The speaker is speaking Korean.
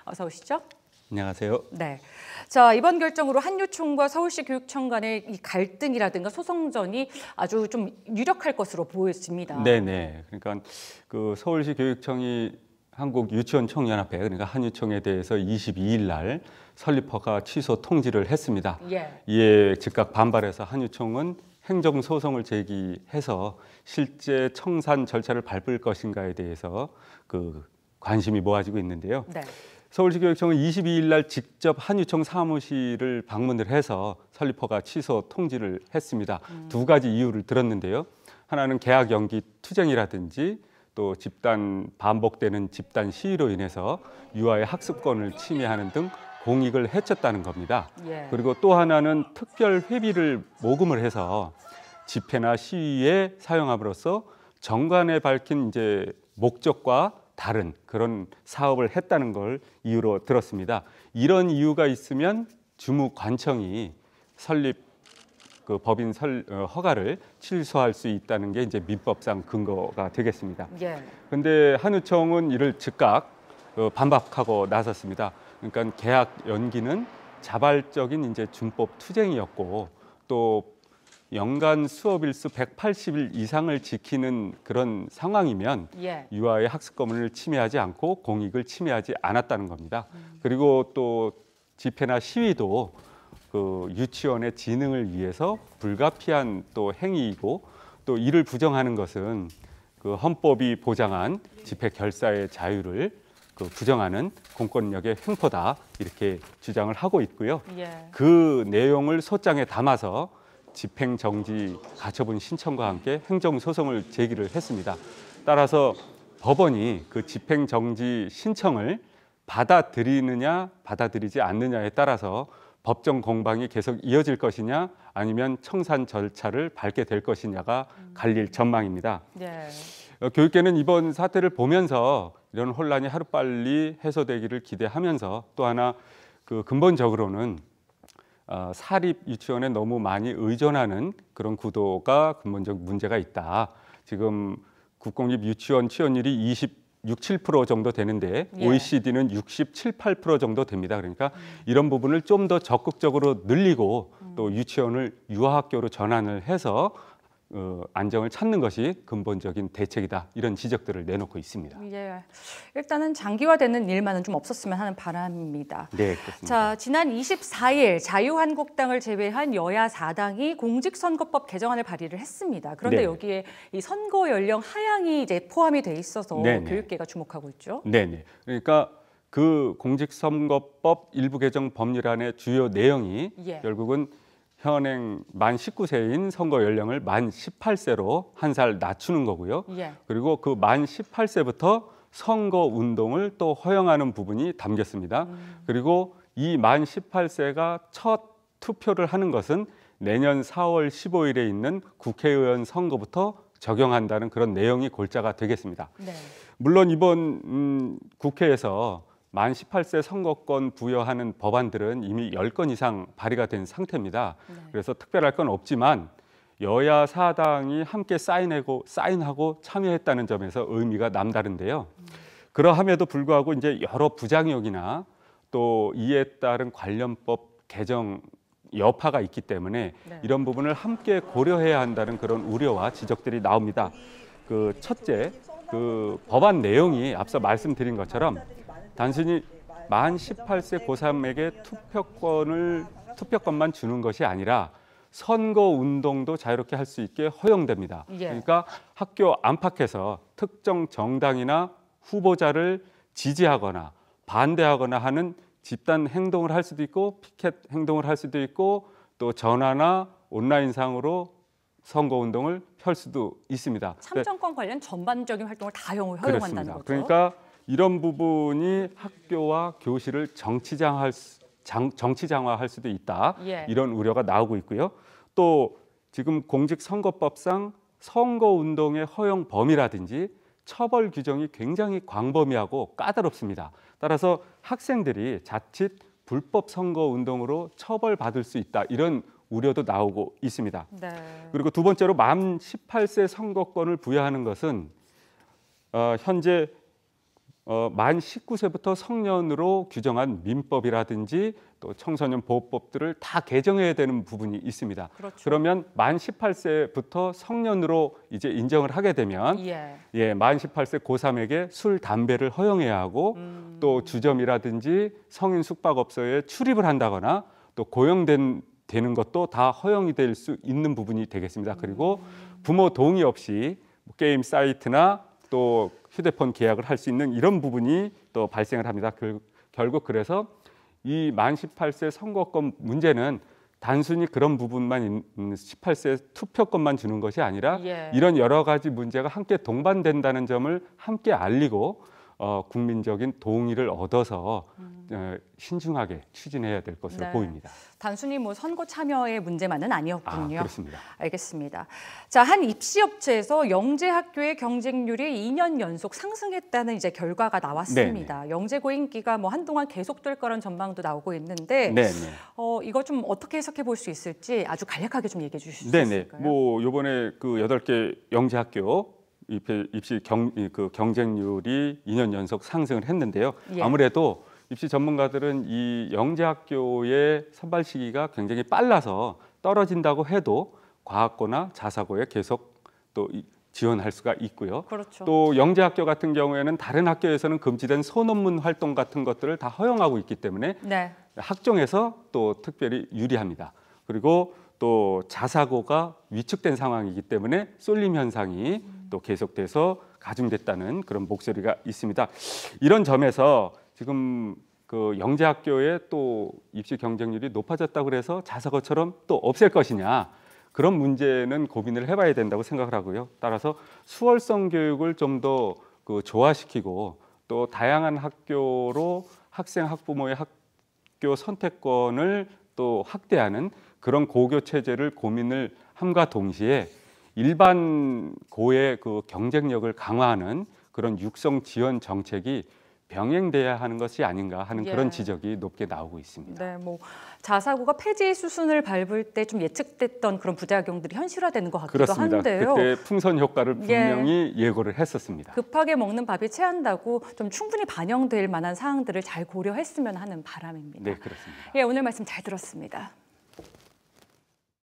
어서 오시죠. 안녕하세요. 네. 자, 이번 결정으로 한유총과 서울시 교육청 간의 이 갈등이라든가 소송전이 아주 좀 유력할 것으로 보여집니다. 네네. 그러니까 그 서울시 교육청이 한국유치원총연합회 그러니까 한유총에 대해서 22일 날 설립 허가 취소 통지를 했습니다. 예. 이에 즉각 반발해서 한유총은 행정소송을 제기해서 실제 청산 절차를 밟을 것인가에 대해서 그 관심이 모아지고 있는데요. 네. 서울시 교육청은 22일 날 직접 한유총 사무실을 방문을 해서 설립 허가 취소 통지를 했습니다. 두 가지 이유를 들었는데요. 하나는 계약 연기 투쟁이라든지 또 반복되는 집단 시위로 인해서 유아의 학습권을 침해하는 등 공익을 해쳤다는 겁니다. 예. 그리고 또 하나는 특별 회비를 모금을 해서 집회나 시위에 사용함으로써 정관에 밝힌 이제 목적과 다른 그런 사업을 했다는 걸 이유로 들었습니다. 이런 이유가 있으면 주무관청이 설립 그 법인 허가를 취소할 수 있다는 게 이제 민법상 근거가 되겠습니다. 예. 그런데 한유총은 이를 즉각 반박하고 나섰습니다. 그러니까 계약 연기는 자발적인 이제 준법 투쟁이었고 또 연간 수업 일수 180일 이상을 지키는 그런 상황이면 예. 유아의 학습권을 침해하지 않고 공익을 침해하지 않았다는 겁니다. 그리고 또 집회나 시위도 그 유치원의 진흥을 위해서 불가피한 또 행위이고 또 이를 부정하는 것은 그 헌법이 보장한 집회 결사의 자유를 그 부정하는 공권력의 횡포다 이렇게 주장을 하고 있고요. 예. 그 내용을 소장에 담아서 집행정지 가처분 신청과 함께 행정소송을 제기를 했습니다. 따라서 법원이 그 집행정지 신청을 받아들이느냐 받아들이지 않느냐에 따라서 법정 공방이 계속 이어질 것이냐 아니면 청산 절차를 밟게 될 것이냐가 갈릴 전망입니다. 네. 교육계는 이번 사태를 보면서 이런 혼란이 하루빨리 해소되기를 기대하면서 또 하나 그 근본적으로는 사립 유치원에 너무 많이 의존하는 그런 구도가 근본적 문제가 있다. 지금 국공립 유치원 취업률이 26~27% 정도 되는데 예. OECD는 67~8% 정도 됩니다. 그러니까 이런 부분을 좀 더 적극적으로 늘리고 또 유치원을 유아학교로 전환을 해서 안정을 찾는 것이 근본적인 대책이다. 이런 지적들을 내놓고 있습니다. 예. 일단은 장기화되는 일만은 좀 없었으면 하는 바람입니다. 네, 그렇습니다. 자, 지난 24일 자유한국당을 제외한 여야 4당이 공직선거법 개정안을 발의를 했습니다. 그런데 네. 여기에 이 선거 연령 하향이 이제 포함이 돼 있어서 네네. 교육계가 주목하고 있죠. 네네. 그러니까 그 공직선거법 일부 개정 법률안의 주요 내용이 예. 결국은 현행 만 19세인 선거 연령을 만 18세로 한 살 낮추는 거고요. 예. 그리고 그 만 18세부터 선거 운동을 또 허용하는 부분이 담겼습니다. 그리고 이 만 18세가 첫 투표를 하는 것은 내년 4월 15일에 있는 국회의원 선거부터 적용한다는 그런 내용이 골자가 되겠습니다. 네. 물론 이번 국회에서 만 18세 선거권 부여하는 법안들은 이미 10건 이상 발의가 된 상태입니다. 네. 그래서 특별할 건 없지만 여야 4당이 함께 사인하고 참여했다는 점에서 의미가 남다른데요. 그러함에도 불구하고 이제 여러 부작용이나 또 이에 따른 관련법 개정 여파가 있기 때문에 네. 이런 부분을 함께 고려해야 한다는 그런 우려와 지적들이 나옵니다. 그 첫째, 그 법안 내용이 앞서 말씀드린 것처럼 단순히 만 18세 고3에게 투표권만 주는 것이 아니라 선거 운동도 자유롭게 할 수 있게 허용됩니다. 예. 그러니까 학교 안팎에서 특정 정당이나 후보자를 지지하거나 반대하거나 하는 집단 행동을 할 수도 있고 피켓 행동을 할 수도 있고 또 전화나 온라인상으로 선거 운동을 펼 수도 있습니다. 참정권 관련 전반적인 활동을 다 허용한다는 그렇습니다. 거죠. 그러니까 이런 부분이 학교와 교실을 정치장화할 수도 있다. 예. 이런 우려가 나오고 있고요. 또 지금 공직선거법상 선거운동의 허용 범위라든지 처벌 규정이 굉장히 광범위하고 까다롭습니다. 따라서 학생들이 자칫 불법 선거운동으로 처벌받을 수 있다. 이런 우려도 나오고 있습니다. 네. 그리고 두 번째로 만 18세 선거권을 부여하는 것은 현재 만 19세부터 성년으로 규정한 민법이라든지 또 청소년 보호법들을 다 개정해야 되는 부분이 있습니다. 그렇죠. 그러면 만 18세부터 성년으로 이제 인정을 하게 되면 만 18세 고3에게 술, 담배를 허용해야 하고 또 주점이라든지 성인 숙박업소에 출입을 한다거나 또 고용되는 것도 다 허용이 될 수 있는 부분이 되겠습니다. 그리고 부모 동의 없이 게임 사이트나 또 휴대폰 계약을 할 수 있는 이런 부분이 또 발생을 합니다. 결국 그래서 이 만 18세 선거권 문제는 단순히 그런 부분만 18세 투표권만 주는 것이 아니라 이런 여러 가지 문제가 함께 동반된다는 점을 함께 알리고 국민적인 동의를 얻어서 신중하게 추진해야 될 것으로 보입니다. 단순히 뭐 선거 참여의 문제만은 아니었군요. 그렇습니다. 알겠습니다. 자, 한 입시업체에서 영재학교의 경쟁률이 2년 연속 상승했다는 이제 결과가 나왔습니다. 네네. 영재고 인기가 뭐 한동안 계속될 거란 전망도 나오고 있는데 이거 좀 어떻게 해석해 볼 수 있을지 아주 간략하게 좀 얘기해 주실 수 있을까요? 뭐 이번에 그 8개 영재학교 입시 경쟁률이 2년 연속 상승을 했는데요. 아무래도 입시 전문가들은 이 영재학교의 선발 시기가 굉장히 빨라서 떨어진다고 해도 과학고나 자사고에 계속 또 지원할 수가 있고요. 그렇죠. 또 영재학교 같은 경우에는 다른 학교에서는 금지된 소논문 활동 같은 것들을 다 허용하고 있기 때문에 학종에서 또 특별히 유리합니다. 그리고 또 자사고가 위축된 상황이기 때문에 쏠림 현상이 또 계속돼서 가중됐다는 그런 목소리가 있습니다. 이런 점에서 지금 그 영재학교의 또 입시 경쟁률이 높아졌다고 해서 자사고처럼 또 없앨 것이냐, 그런 문제는 고민을 해봐야 된다고 생각을 하고요. 따라서 수월성 교육을 좀 더 그 조화시키고 또 다양한 학교로 학생 학부모의 학교 선택권을 또 확대하는 그런 고교 체제를 고민을 함과 동시에 일반 고의 그 경쟁력을 강화하는 그런 육성 지원 정책이 병행돼야 하는 것이 아닌가 하는 그런 지적이 높게 나오고 있습니다. 네, 뭐 자사고가 폐지 수순을 밟을 때 좀 예측됐던 그런 부작용들이 현실화되는 것 같기도 한데요. 그때 풍선 효과를 분명히 예고를 했었습니다. 급하게 먹는 밥이 체한다고 좀 충분히 반영될 만한 사항들을 잘 고려했으면 하는 바람입니다. 네, 그렇습니다. 오늘 말씀 잘 들었습니다.